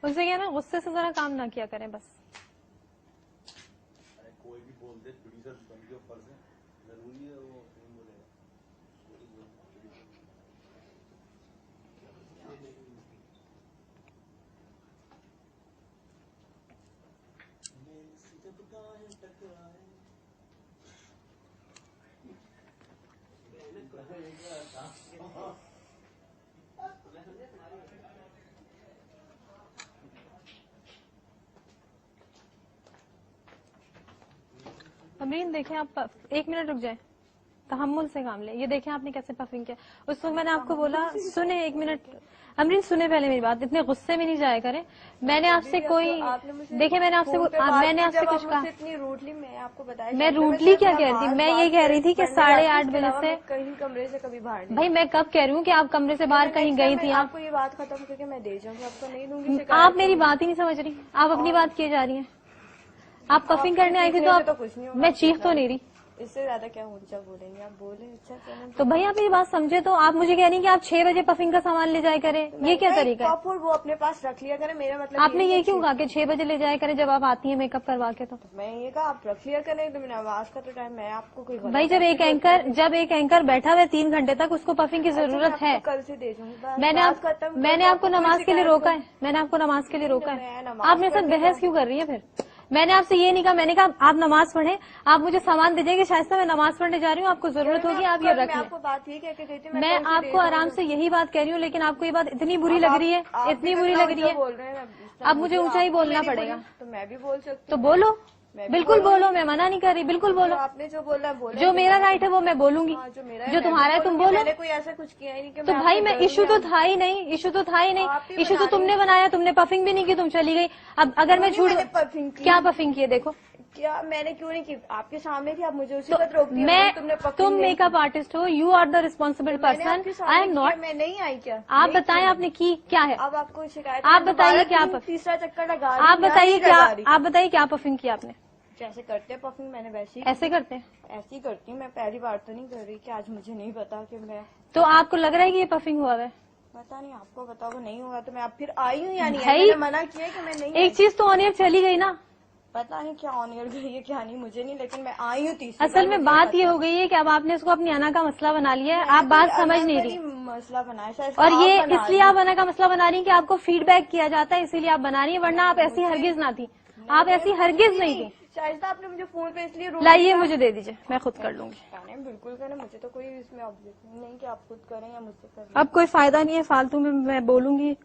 उससे क्या ना गुस्से से जरा काम ना किया करें बस. कोई भी बोल दे प्रोड्यूसर बन के ऊपर से जरूरी है वो नहीं बोलेगा. अमरीन देखें आप 1 मिनट रुक जाए, तहम्मुल से काम ले. ये देखें आपने कैसे पफिंग किया. उस वक्त मैंने आपको बोला सुने 1 मिनट अमरीन सुने पहले मेरी बात. इतने गुस्से में नहीं जाया करें. मैंने आपसे कोई देखे मैंने आपसे कुछ कहा. इतनी रूडली मैं आपको बताया. मैं रूडली क्या कह रही थी? मैं ये कह रही थी कि 8:30 बजे से कहीं कमरे से कभी बाहर. भाई मैं कब कह रही हूँ कि आप कमरे से बाहर कहीं गई थी? आपको ये बात खत्म करके मैं दे जाऊंगी, आपको नहीं दूंगी. आप मेरी बात ही नहीं समझ रही. आप अपनी बात किए जा रही हैं. आप पफिंग करने आई थी तो आप मैं चीख तो नहीं रही. इससे ज्यादा क्या ऊंचा बोलेंगे आप? बोले अच्छा तो भाई आप मेरी बात समझे. तो आप मुझे कह रही हैं कि आप 6 बजे पफिंग का सामान ले जाया करें. ये क्या तरीका है? और वो अपने पास रख लिया करें. मेरा मतलब आपने ये क्यों कहा कि 6 बजे ले जाया करें जब आप आती हैं मेकअप करवा के? तो मैं ये कहा आप रख लिया करें. तो मैंने आवाज का तो टाइम मैं आपको कोई भाई जब एक एंकर बैठा हुआ 3 घंटे तक उसको पफिंग की जरूरत है. कल से दे दूंगी. मैंने आपको नमाज के लिए रोका है. मैंने आपको नमाज के लिए रोका है. आप मेरे साथ बहस क्यों कर रही है फिर? मैंने आपसे ये नहीं कहा. मैंने कहा आप नमाज पढ़ें, आप मुझे सामान दीजिए कि शायद मैं नमाज पढ़ने जा रही हूँ, आपको जरूरत होगी, आप ये रख लें. मैं आपको आराम से यही बात कह रही हूँ, लेकिन आपको ये बात इतनी बुरी लग रही है, इतनी बुरी लग रही है. अब मुझे ऊंचा ही बोलना पड़ेगा. तो मैं भी बोल सकती. तो बोलो, बिल्कुल बोलो. मैं मना नहीं कर रही, बिल्कुल बोलो. आपने जो बोला बोला. जो मेरा राइट है वो मैं बोलूंगी. जो तुम्हारा है तुम बोलो. मैंने कोई ऐसा कुछ किया ही नहीं. तो भाई मैं इशू तो था ही नहीं. इशू तो तुमने बनाया. तुमने पफिंग भी नहीं की, तुम चली गई. अब अगर मैं झूठ क्या पफिंग की है देखो. क्या मैंने क्यों नहीं की? आपके सामने थी, आप मुझे उसी वक्त रोक दिया. तुम मेकअप आर्टिस्ट हो, you are the responsible person. I am not. मैं नहीं आई क्या? आप बताएं आपने की क्या है? अब आपको शिकायत. आप बताइए क्या? तीसरा चक्कर लगा. आप बताइए क्या पफिंग की आपने? जैसे करते हैं पफिंग मैंने वैसे ही. ऐसे करते हैं? ऐसे ही करती हूँ मैं. पहली बार तो नहीं कर रही कि आज मुझे नहीं पता कि मैं. तो आपको लग रहा है कि ये पफिंग हुआ है? पता नहीं, आपको बताओ. वो नहीं होगा तो मैं अब फिर आई हूँ या नहीं? मैंने मना किया कि मैं नहीं. एक चीज तो ऑन एयर चली गई ना. पता नहीं क्या ऑन एयर गई है क्या नहीं, मुझे नहीं. लेकिन मैं आई हूँ. असल में बात ये हो गई है कि अब आपने इसको अपनी अना का मसला बना लिया है. आप बात समझ नहीं रही. मसला बनाया और ये इसलिए आप अना का मसला बना रही है कि आपको फीडबैक किया जाता है, इसीलिए आप बना रही है. वरना आप ऐसी हरगिज ना थी. आप ऐसी हरगिज नहीं थी. शायद आपने मुझे फोन पे इसलिए लाइए मुझे दे दीजिए, मैं खुद कर लूंगी. बिल्कुल करें. मुझे तो कोई इसमें ऑब्जेक्शन नहीं कि आप खुद करें या मुझसे करें. अब कोई फायदा नहीं है फालतू में मैं बोलूंगी.